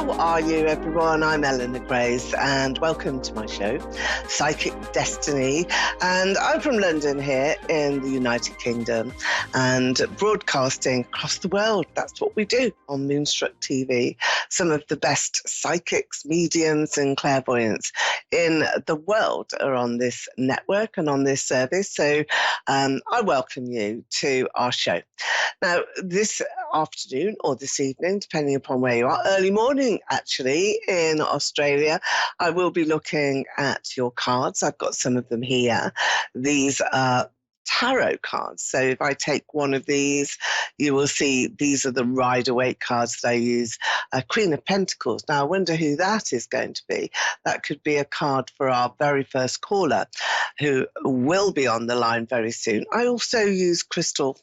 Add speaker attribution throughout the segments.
Speaker 1: How are you, everyone? I'm Eleanor and welcome to my show, Psychic Destiny. And I'm from London here in the United Kingdom and broadcasting across the world. That's what we do on Moonstruck TV. Some of the best psychics, mediums and clairvoyants in the world are on this network and on this service. So I welcome you to our show. Now, this afternoon or this evening, depending upon where you are, early morning actually in Australia, I will be looking at your cards. I've got some of them here. These are tarot cards. So if I take one of these, you will see these are the Rider-Waite cards that I use. Queen of Pentacles. Now, I wonder who that is going to be. That could be a card for our very first caller who will be on the line very soon. I also use crystal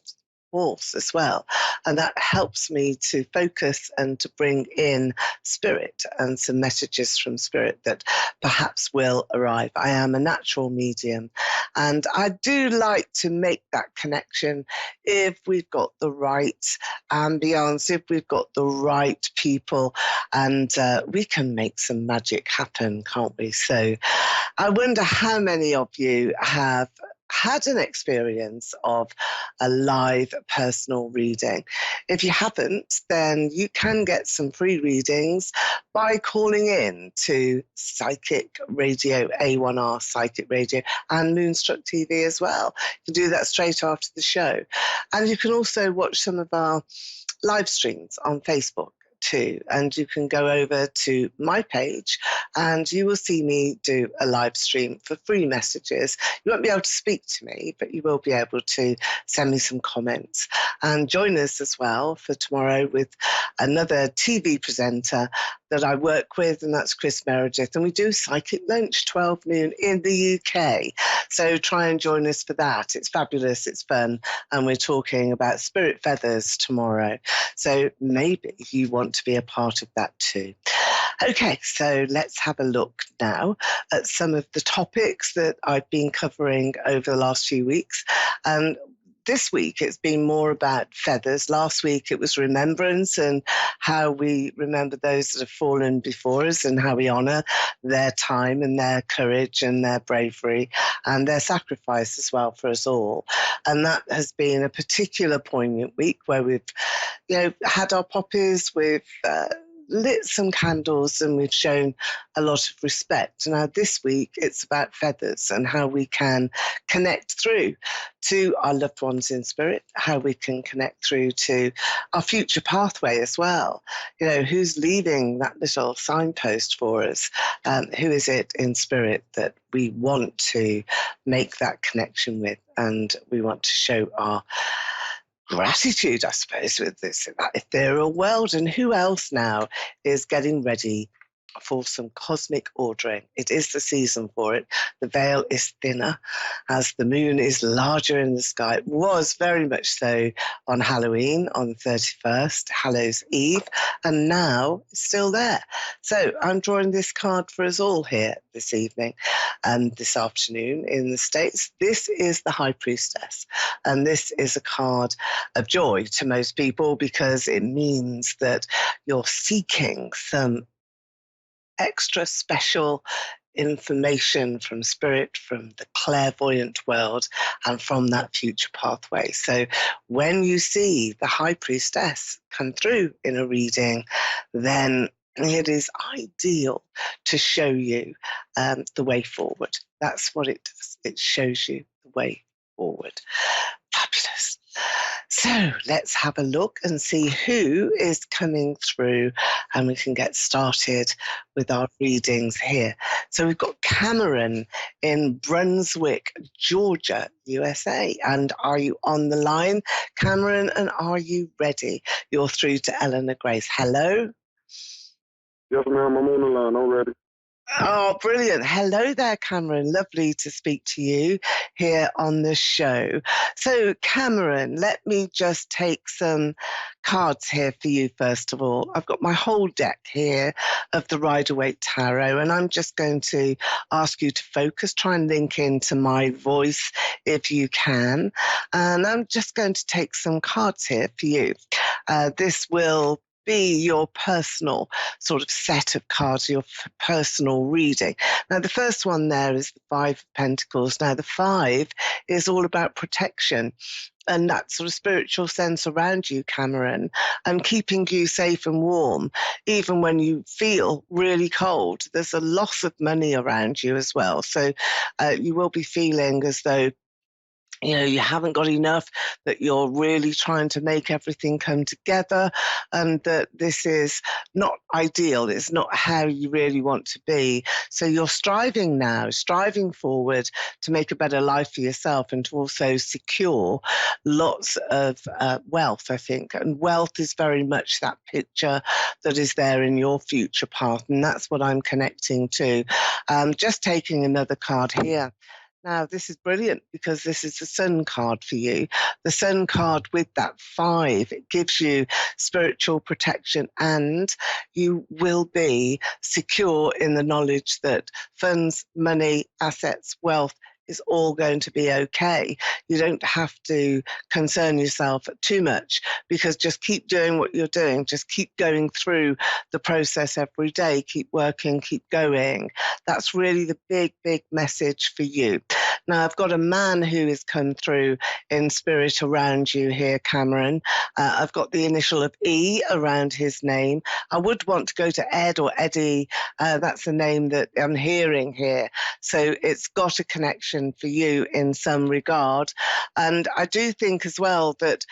Speaker 1: force as well, and that helps me to focus and to bring in spirit and some messages from spirit that perhaps will arrive. I am a natural medium, and I do like to make that connection if we've got the right ambience, if we've got the right people, and we can make some magic happen, can't we? So I wonder how many of you have had an experience of a live personal reading. If you haven't, then you can get some free readings by calling in to Psychic Radio, A1R Psychic Radio, and Moonstruck TV as well. You can do that straight after the show. And you can also watch some of our live streams on Facebook too, and you can go over to my page and you will see me do a live stream for free messages. You won't be able to speak to me, but you will be able to send me some comments, and join us as well for tomorrow with another TV presenter that I work with, and that's Chris Meredith, and we do Psychic Lunch 12 noon in the UK. So try and join us for that. It's fabulous, it's fun, and we're talking about spirit feathers tomorrow. So maybe you want to be a part of that too. Okay, so let's have a look now at some of the topics that I've been covering over the last few weeks. And this week, it's been more about feathers. Last week, it was remembrance and how we remember those that have fallen before us and how we honour their time and their courage and their bravery and their sacrifice as well for us all. And that has been a particular poignant week where we've, had our poppies, we've lit some candles, and we've shown a lot of respect. Now this week it's about feathers and how we can connect through to our loved ones in spirit, how we can connect through to our future pathway as well. Who's leaving that little signpost for us? Who is it in spirit that we want to make that connection with, and we want to show our gratitude, I suppose, with this ethereal world. And who else now is getting ready for some cosmic ordering? It is the season for it. The veil is thinner as the moon is larger in the sky. It was very much so on Halloween, on the 31st, Hallows Eve, and now it's still there. So I'm drawing this card for us all here this evening and this afternoon in the States. This is the High Priestess, and this is a card of joy to most people because it means that you're seeking some extra special information from spirit, from the clairvoyant world, and from that future pathway. So when you see the High Priestess come through in a reading, then it is ideal to show you the way forward. That's what it does. It shows you the way forward. Fabulous. So let's have a look and see who is coming through, and we can get started with our readings here. So we've got Cameron in Brunswick, Georgia, USA. And are you on the line, Cameron? And are you ready? You're through to Eleanor Grace. Hello?
Speaker 2: Yes, ma'am. I'm on the line. I'm ready.
Speaker 1: Oh, brilliant. Hello there, Cameron. Lovely to speak to you here on the show. So, Cameron, let me just take some cards here for you, first of all. I've got my whole deck here of the Rider-Waite Tarot, and I'm just going to ask you to focus, try and link into my voice if you can. And I'm just going to take some cards here for you. This will be your personal sort of set of cards, your personal reading. Now, the first one there is the Five of Pentacles. Now, the five is all about protection and that sort of spiritual sense around you, Cameron, and keeping you safe and warm, even when you feel really cold. There's a loss of money around you as well. So you will be feeling as though you haven't got enough, that you're really trying to make everything come together, and that this is not ideal. It's not how you really want to be. So you're striving forward to make a better life for yourself and to also secure lots of wealth, I think. And wealth is very much that picture that is there in your future path. And that's what I'm connecting to. Just taking another card here. Now, this is brilliant because this is the Sun card for you. The Sun card with that five, it gives you spiritual protection, and you will be secure in the knowledge that funds, money, assets, wealth is all going to be okay. You don't have to concern yourself too much, because just keep doing what you're doing. Just keep going through the process every day. Keep working, keep going. That's really the big, big message for you. Now, I've got a man who has come through in spirit around you here, Cameron. I've got the initial of E around his name. I would want to go to Ed or Eddie. That's the name that I'm hearing here. So it's got a connection for you in some regard. And I do think as well that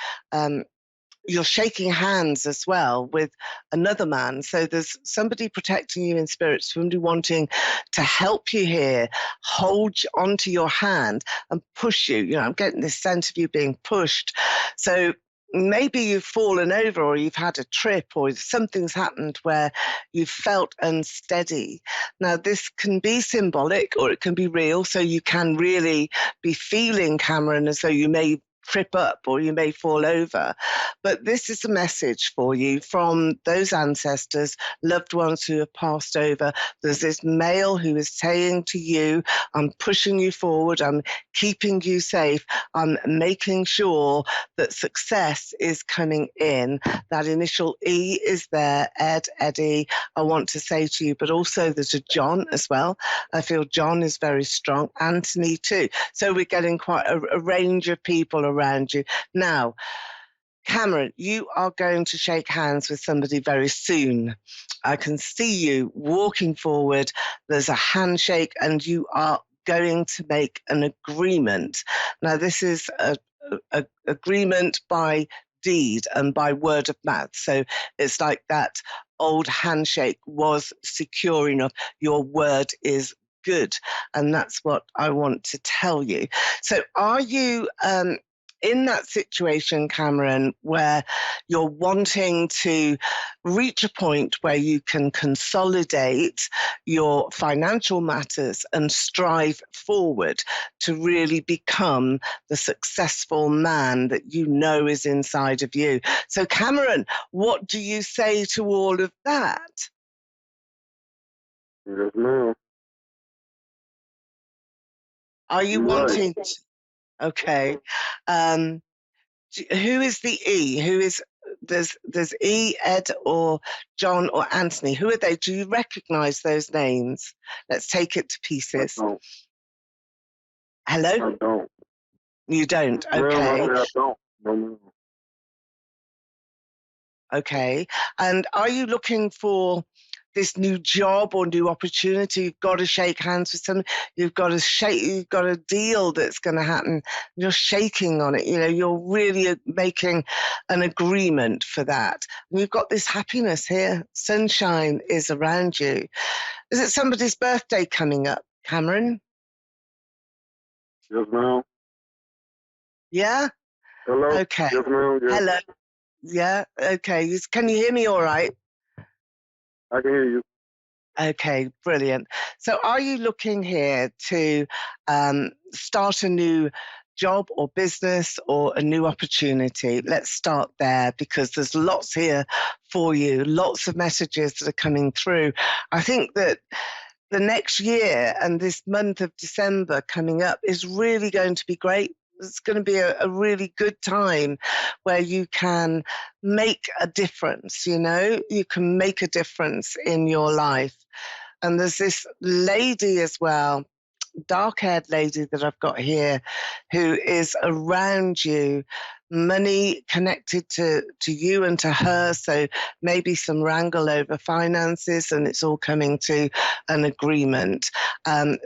Speaker 1: you're shaking hands as well with another man. So there's somebody protecting you in spirit, somebody wanting to help you here, hold onto your hand and push you. I'm getting this sense of you being pushed. So maybe you've fallen over, or you've had a trip, or something's happened where you've felt unsteady. Now, this can be symbolic or it can be real. So you can really be feeling, Cameron, as though you may trip up or you may fall over. But this is a message for you from those ancestors, loved ones who have passed over. There's this male who is saying to you, I'm pushing you forward, I'm keeping you safe, I'm making sure that success is coming in. That initial E is there, Ed, Eddie, I want to say to you, but also there's a John as well. I feel John is very strong, Anthony too. So we're getting quite a range of people around you. Now, Cameron, you are going to shake hands with somebody very soon. I can see you walking forward. There's a handshake and you are going to make an agreement. Now, this is a agreement by deed and by word of mouth. So it's like that old handshake was secure enough. Your word is good. And that's what I want to tell you. So are you in that situation, Cameron, where you're wanting to reach a point where you can consolidate your financial matters and strive forward to really become the successful man that you know is inside of you? So, Cameron, what do you say to all of that?
Speaker 2: Yes, ma'am.
Speaker 1: Are you wanting to? Okay. Who is the E? Who is there's E, Ed, or John, or Anthony? Who are they? Do you recognize those names? Let's take it to pieces.
Speaker 2: I don't.
Speaker 1: Hello?
Speaker 2: I don't.
Speaker 1: You don't?
Speaker 2: Ma'am,
Speaker 1: Okay.
Speaker 2: I don't. No, ma'am.
Speaker 1: Okay. And are you looking for this new job or new opportunity? You've got to shake hands with someone. You've got a deal that's going to happen. You're shaking on it. You're really making an agreement for that. And you've got this happiness here. Sunshine is around you. Is it somebody's birthday coming up, Cameron?
Speaker 2: Yes, ma'am.
Speaker 1: Yeah?
Speaker 2: Hello?
Speaker 1: Okay.
Speaker 2: Yes, ma'am. Yes.
Speaker 1: Hello. Yeah? Okay. Can you hear me all right?
Speaker 2: I can hear you.
Speaker 1: Okay, brilliant. So are you looking here to start a new job or business or a new opportunity? Let's start there, because there's lots here for you, lots of messages that are coming through. I think that the next year and this month of December coming up is really going to be great it's going to be a really good time where you can make a difference, you can make a difference in your life. And there's this lady as well, dark-haired lady that I've got here who is around you, money connected to you and to her, so maybe some wrangle over finances, and it's all coming to an agreement.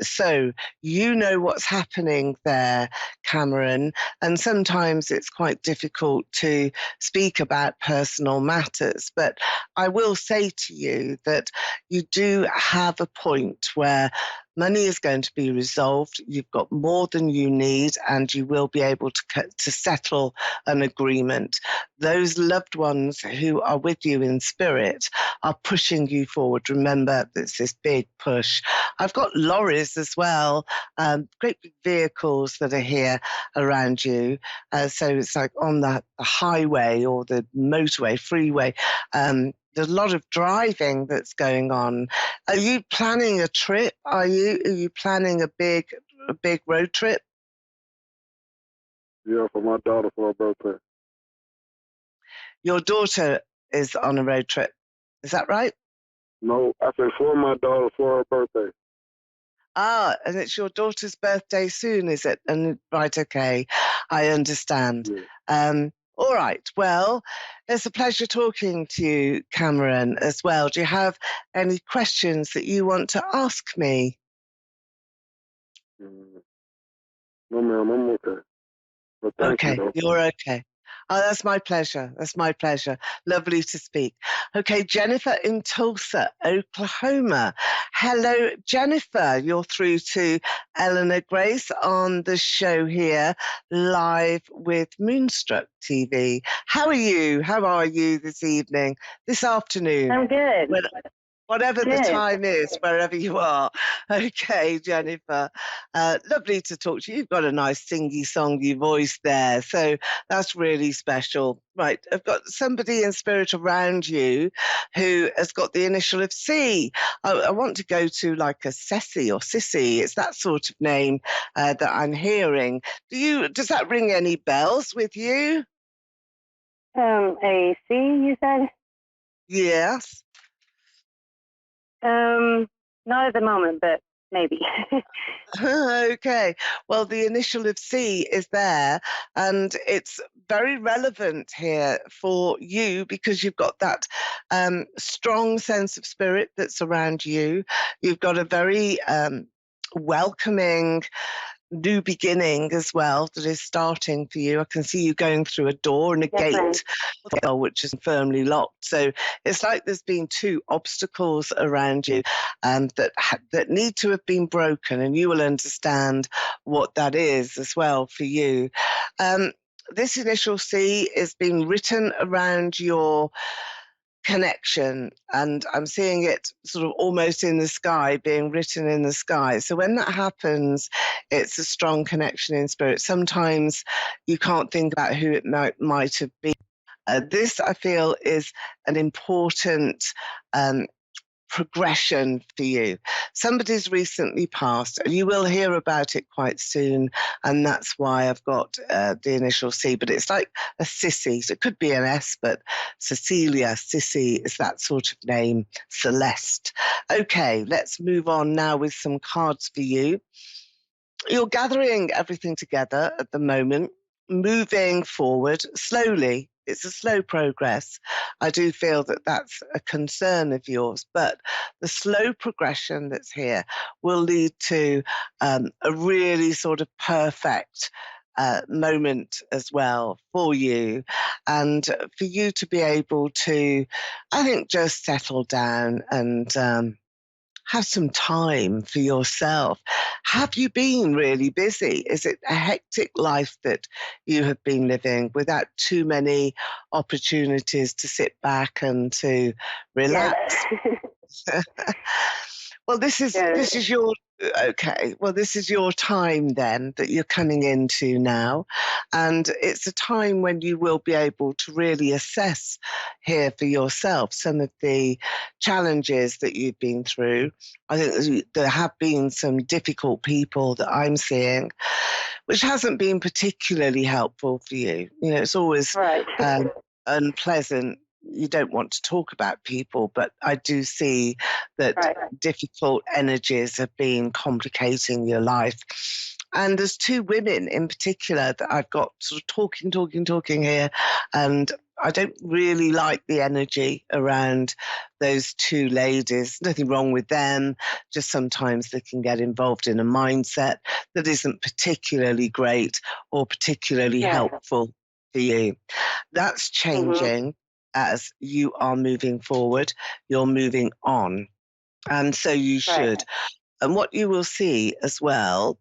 Speaker 1: So you know what's happening there, Cameron, and sometimes it's quite difficult to speak about personal matters, but I will say to you that you do have a point where money is going to be resolved. You've got more than you need, and you will be able to settle an agreement. Those loved ones who are with you in spirit are pushing you forward. Remember, it's this big push. I've got lorries as well, great big vehicles that are here around you. So it's like on the highway or the motorway, freeway. There's a lot of driving that's going on. Are you planning a trip? Are you planning a big road trip?
Speaker 2: Yeah, for my daughter for her birthday.
Speaker 1: Your daughter is on a road trip. Is that right?
Speaker 2: No, I said for my daughter for her birthday.
Speaker 1: Ah, and it's your daughter's birthday soon, is it? And right, okay, I understand.
Speaker 2: Yeah.
Speaker 1: All right. Well, it's a pleasure talking to you, Cameron, as well. Do you have any questions that you want to ask me?
Speaker 2: No, ma'am, I'm okay. But thank you,
Speaker 1: Okay,
Speaker 2: though.
Speaker 1: you're okay. Oh, that's my pleasure. That's my pleasure. Lovely to speak. Okay, Jennifer in Tulsa, Oklahoma. Hello, Jennifer. You're through to Eleanor Grace on the show here, live with Moonstruck TV. How are you? How are you this evening, this afternoon?
Speaker 3: I'm good.
Speaker 1: Whatever the
Speaker 3: Good.
Speaker 1: time is, wherever you are. Okay, Jennifer. Lovely to talk to you. You've got a nice singy-songy voice there, so that's really special. Right, I've got somebody in spirit around you who has got the initial of C. I want to go to like a Ceci or Sissy. It's that sort of name that I'm hearing. Does that ring any bells with you?
Speaker 3: A C, you said?
Speaker 1: Yes.
Speaker 3: Not at the moment, but maybe.
Speaker 1: Okay. Well, the initial of C is there, and it's very relevant here for you because you've got that strong sense of spirit that's around you. You've got a very welcoming new beginning as well that is starting for you. I can see you going through a door and a gate, which is firmly locked. So it's like there's been two obstacles around you that need to have been broken, and you will understand what that is as well for you. This initial C is being written around your connection, and I'm seeing it sort of almost in the sky, being written in the sky. So when that happens, it's a strong connection in spirit. Sometimes you can't think about who it might have been. This, I feel, is an important progression for you. Somebody's recently passed, and you will hear about it quite soon, and that's why I've got the initial C, but it's like a Sissy, so it could be an S, but Cecilia, Sissy is that sort of name, Celeste. Okay, let's move on now with some cards for you. You're gathering everything together at the moment, moving forward slowly. It's a slow progress. I do feel that that's a concern of yours, but the slow progression that's here will lead to a really sort of perfect moment as well for you, and for you to be able to, I think, just settle down and have some time for yourself. Have you been really busy? Is it a hectic life that you have been living without too many opportunities to sit back and to relax?
Speaker 3: Yes.
Speaker 1: Well, this is your okay. Well, this is your time then that you're coming into now, and it's a time when you will be able to really assess here for yourself some of the challenges that you've been through. I think there have been some difficult people that I'm seeing, which hasn't been particularly helpful for you. You know, it's always
Speaker 3: Right.
Speaker 1: unpleasant. You don't want to talk about people, but I do see that
Speaker 3: Right.
Speaker 1: difficult energies have been complicating your life. And there's two women in particular that I've got sort of talking here, and I don't really like the energy around those two ladies. Nothing wrong with them, just sometimes they can get involved in a mindset that isn't particularly great or particularly helpful for you. That's changing as you are moving forward, you're moving on. And so you should. And what you will see as well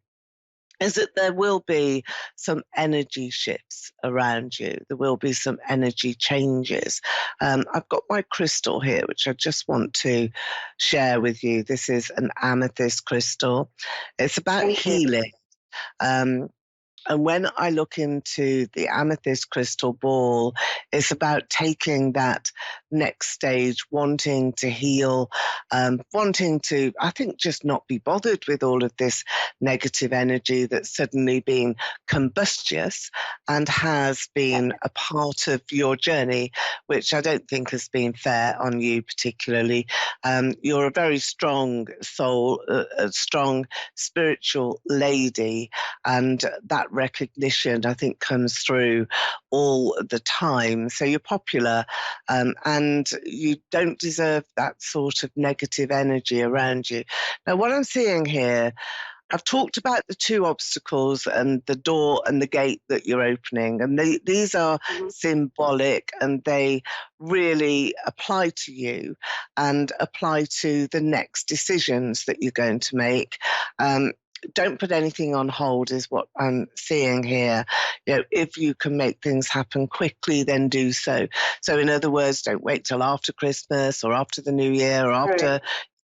Speaker 1: is that there will be some energy shifts around you. There will be some energy changes. I've got my crystal here, which I just want to share with you. This is an amethyst crystal. It's about healing. And when I look into the amethyst crystal ball, it's about taking that next stage, wanting to heal, wanting to, I think, just not be bothered with all of this negative energy that's suddenly been combustious and has been a part of your journey, which I don't think has been fair on you particularly. You're a very strong soul, a strong spiritual lady, and that recognition, I think, comes through all the time. So you're popular, and you don't deserve that sort of negative energy around you. Now, what I'm seeing here, I've talked about the two obstacles and the door and the gate that you're opening, and these are symbolic, and they really apply to you and apply to the next decisions that you're going to make. Don't put anything on hold is what I'm seeing here. You know, if you can make things happen quickly, then do so. So in other words, don't wait till after Christmas or after the New Year or after,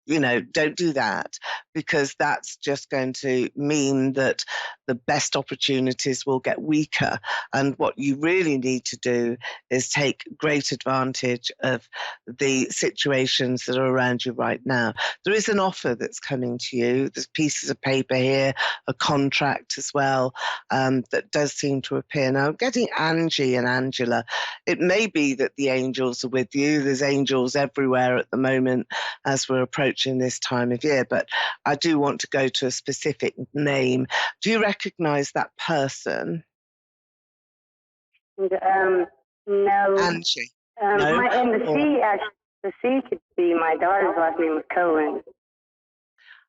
Speaker 1: you know, don't do that, because that's just going to mean that the best opportunities will get weaker. And what you really need to do is take great advantage of the situations that are around you right now. There is an offer that's coming to you. There's pieces of paper here, a contract as well, that does seem to appear. Now, I'm getting Angie and Angela. It may be that the angels are with you. There's angels everywhere at the moment as we're approaching this time of year, but I do want to go to a specific name. Do you recognize that person?
Speaker 3: No.
Speaker 1: Angie? No?
Speaker 3: And the C could be my daughter's last name was Cohen.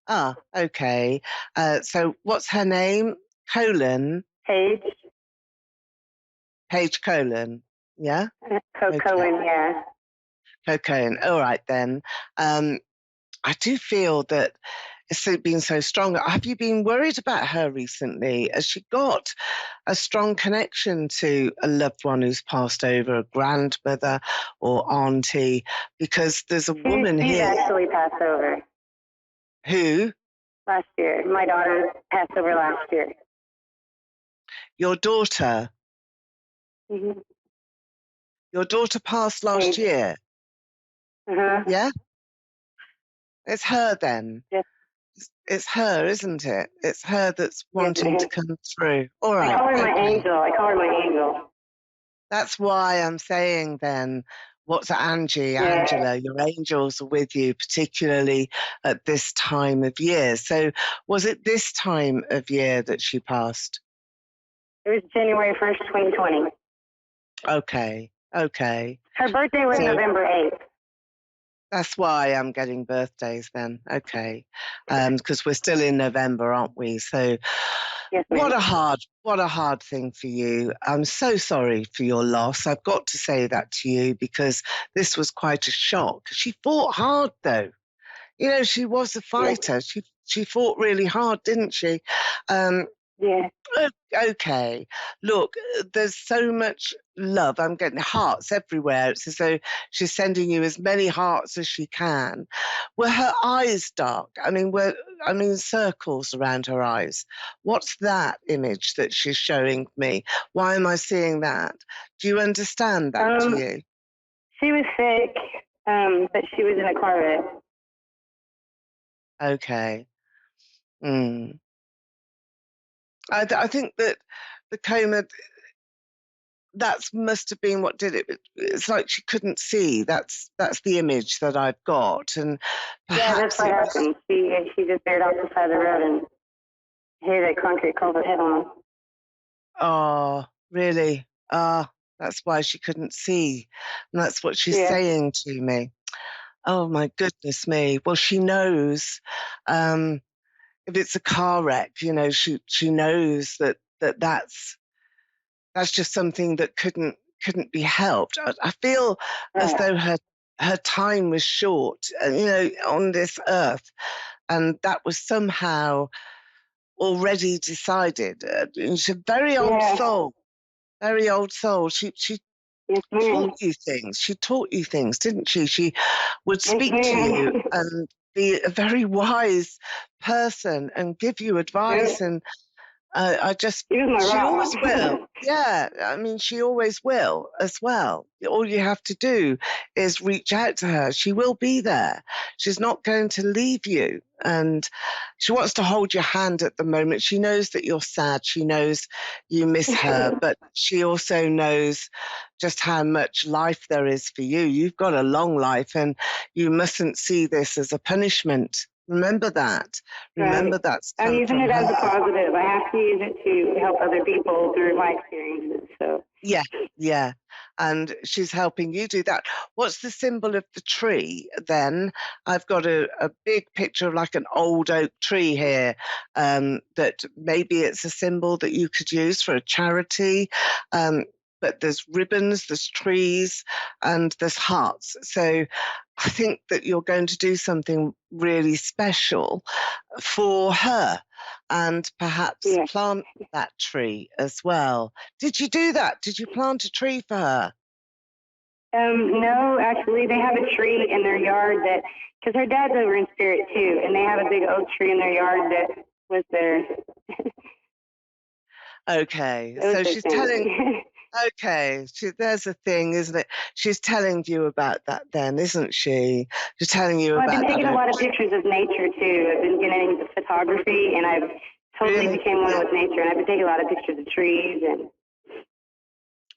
Speaker 1: Ah, okay. So what's her name? Colon?
Speaker 3: Paige.
Speaker 1: Paige Colon, yeah?
Speaker 3: Cohen, yeah.
Speaker 1: Cohen. All right then. I do feel that it's been so strong. Have you been worried about her recently? Has she got a strong connection to a loved one who's passed over, a grandmother or auntie? Because there's a woman
Speaker 3: She
Speaker 1: here.
Speaker 3: actually passed over.
Speaker 1: Who?
Speaker 3: Last year. My daughter passed over last year.
Speaker 1: Your daughter?
Speaker 3: Mm-hmm.
Speaker 1: Your daughter passed last year? Yeah? It's her then?
Speaker 3: Yes.
Speaker 1: It's her, isn't it? It's her that's wanting to come through. All right.
Speaker 3: I call her my angel.
Speaker 1: That's why I'm saying then, what's Angie, Angela, your angels are with you, particularly at this time of year. So was it this time of year that she passed?
Speaker 3: It was January 1st, 2020.
Speaker 1: Okay.
Speaker 3: Her birthday was November 8th.
Speaker 1: That's why I'm getting birthdays then. Okay. Because we're still in November, aren't we? So
Speaker 3: yes,
Speaker 1: what a hard thing for you. I'm so sorry for your loss. I've got to say that to you, because this was quite a shock. She fought hard though. You know, she was a fighter. She fought really hard, didn't she?
Speaker 3: Yeah.
Speaker 1: Okay. Look, there's so much love. I'm getting hearts everywhere. It's as though she's sending you as many hearts as she can. Were her eyes dark? Circles around her eyes. What's that image that she's showing me? Why am I seeing that? Do you understand that to
Speaker 3: Um,
Speaker 1: you?
Speaker 3: she was sick, but she was in a car wreck.
Speaker 1: Okay. Mm. I think that the coma, that must have been what did it. It's like she couldn't see. That's the image that I've got, and
Speaker 3: Yeah, that's
Speaker 1: perhaps
Speaker 3: what
Speaker 1: it was.
Speaker 3: happened. She just veered off the side of the road and hit a concrete culvert head on.
Speaker 1: Oh, really? Ah, that's why she couldn't see, and that's what she's
Speaker 3: Yeah.
Speaker 1: saying to me. Oh my goodness me! Well, she knows. Um, if it's a car wreck, she knows that's just something that couldn't be helped. I feel as
Speaker 3: Right.
Speaker 1: though her time was short, on this earth, and that was somehow already decided. She's a very old
Speaker 3: Yeah.
Speaker 1: soul, very old soul. She
Speaker 3: Yes,
Speaker 1: taught
Speaker 3: ma'am.
Speaker 1: you things. She taught you things, didn't she? She would
Speaker 3: Yes,
Speaker 1: speak to you
Speaker 3: ma'am.
Speaker 1: and be a very wise person and give you
Speaker 3: Yeah.
Speaker 1: advice and
Speaker 3: She was my
Speaker 1: she always will.
Speaker 3: rock.
Speaker 1: Yeah, she always will as well. All you have to do is reach out to her. She will be there. She's not going to leave you. And she wants to hold your hand at the moment. She knows that you're sad. She knows you miss her, but she also knows just how much life there is for you. You've got a long life and you mustn't see this as a punishment. Remember that.
Speaker 3: Right.
Speaker 1: Remember that's
Speaker 3: I'm
Speaker 1: come
Speaker 3: using
Speaker 1: from
Speaker 3: it as a
Speaker 1: her.
Speaker 3: positive. I have to use it to help other people through my experiences. So,
Speaker 1: Yeah, yeah. And she's helping you do that. What's the symbol of the tree then? I've got a big picture of like an old oak tree here, that maybe it's a symbol that you could use for a charity. Um, but there's ribbons, there's trees, and there's hearts. So I think that you're going to do something really special for her and perhaps
Speaker 3: yeah.
Speaker 1: plant that tree as well. Did you do that? Did you plant a tree for her?
Speaker 3: No, actually, they have a tree in their yard that, because her dad's over in spirit too, and they have a big oak tree in their yard that was their,
Speaker 1: Okay,
Speaker 3: it was
Speaker 1: so
Speaker 3: their
Speaker 1: she's telling,
Speaker 3: thing.
Speaker 1: there's a thing, isn't it? She's telling you about that then, isn't she? She's telling you
Speaker 3: Well, I've been
Speaker 1: about that
Speaker 3: taking a
Speaker 1: oak
Speaker 3: lot of
Speaker 1: tree.
Speaker 3: pictures of nature too. I've been getting into photography, and I've totally
Speaker 1: Really?
Speaker 3: became one
Speaker 1: Yeah.
Speaker 3: with nature. And I've been taking a lot of pictures of trees and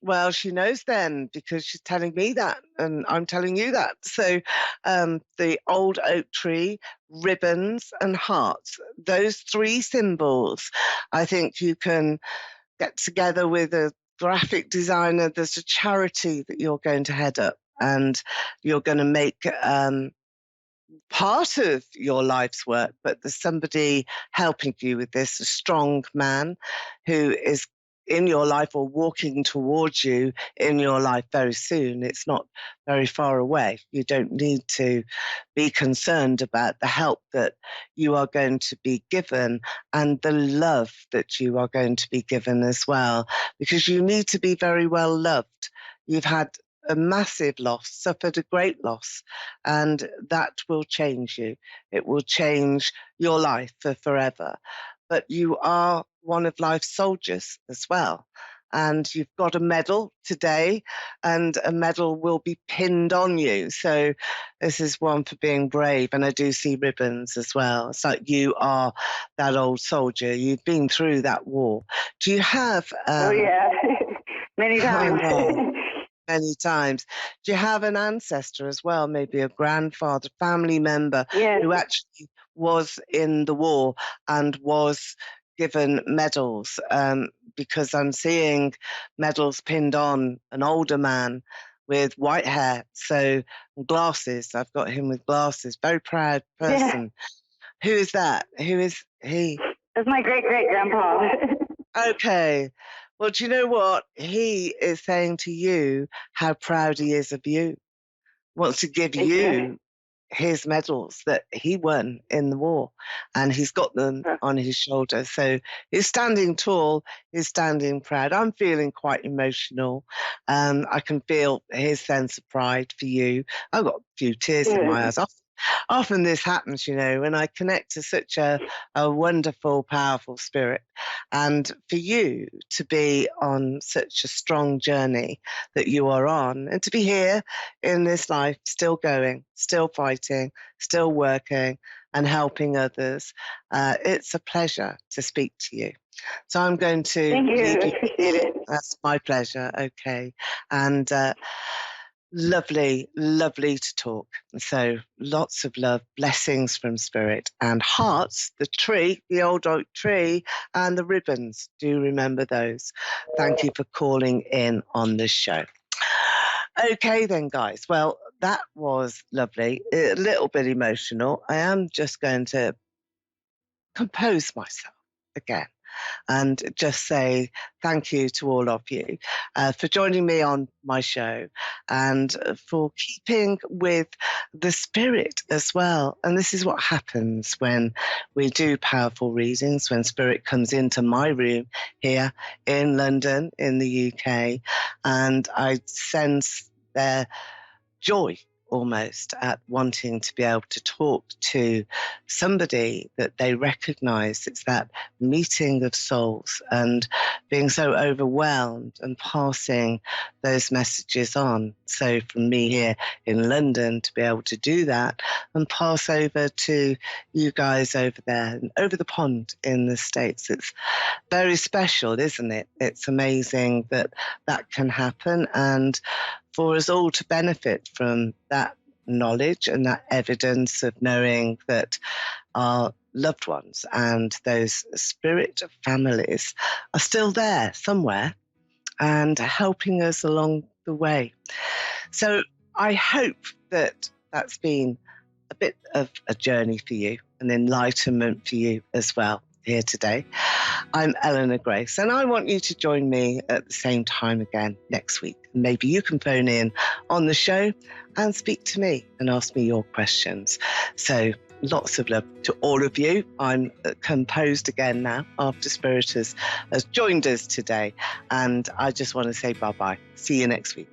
Speaker 1: Well, she knows then because she's telling me that, and I'm telling you that. So, the old oak tree, ribbons, and hearts, those three symbols, I think you can get together with a graphic designer. There's a charity that you're going to head up, and you're going to make part of your life's work, but there's somebody helping you with this, a strong man who is in your life or walking towards you in your life very soon. It's not very far away. You don't need to be concerned about the help that you are going to be given and the love that you are going to be given as well, because you need to be very well loved. You've had a massive loss, suffered a great loss, and that will change you. It will change your life for forever. But you are one of life's soldiers as well. And you've got a medal today, and a medal will be pinned on you. So, this is one for being brave. And I do see ribbons as well. It's like you are that old soldier. You've been through that war. Do you have,
Speaker 3: oh yeah, many
Speaker 1: I
Speaker 3: times.
Speaker 1: know, many times. Do you have an ancestor as well, maybe a grandfather, family member
Speaker 3: yes,
Speaker 1: who actually was in the war and was given medals? Because I'm seeing medals pinned on an older man with white hair, so glasses. I've got him with glasses. Very proud
Speaker 3: yeah.
Speaker 1: person. Who is that? Who is he?
Speaker 3: That's my great great grandpa.
Speaker 1: Okay. Well, do you know what? He is saying to you how proud he is of you, wants to give
Speaker 3: Thank you.
Speaker 1: you his medals that he won in the war, and he's got them on his shoulder. So he's standing tall, he's standing proud. I'm feeling quite emotional. I can feel his sense of pride for you. I've got a few tears in my eyes. Often this happens, when I connect to such a wonderful, powerful spirit. And for you to be on such a strong journey that you are on, and to be here in this life, still going, still fighting, still working and helping others, it's a pleasure to speak to you. So I'm going to
Speaker 3: Thank you.
Speaker 1: leave
Speaker 3: I
Speaker 1: you.
Speaker 3: appreciate it.
Speaker 1: That's my pleasure. Okay. And lovely, lovely to talk. So lots of love, blessings from Spirit, and hearts, the tree, the old oak tree, and the ribbons. Do remember those. Thank you for calling in on the show. Okay then, guys. Well, that was lovely. A little bit emotional. I am just going to compose myself again and just say thank you to all of you for joining me on my show and for keeping with the spirit as well. And this is what happens when we do powerful readings, when spirit comes into my room here in London, in the UK, and I sense their joy almost at wanting to be able to talk to somebody that they recognize. It's that meeting of souls and being so overwhelmed and passing those messages on. So from me here in London to be able to do that and pass over to you guys over there and over the pond in the States, it's very special, isn't it? It's amazing that that can happen, and for us all to benefit from that knowledge and that evidence of knowing that our loved ones and those spirit families are still there somewhere and helping us along the way. So I hope that that's been a bit of a journey for you, an enlightenment for you as well here today. I'm Eleanor Grace, and I want you to join me at the same time again next week. Maybe you can phone in on the show and speak to me and ask me your questions. So lots of love to all of you. I'm composed again now after Spirit has joined us today, and I just want to say bye-bye. See you next week.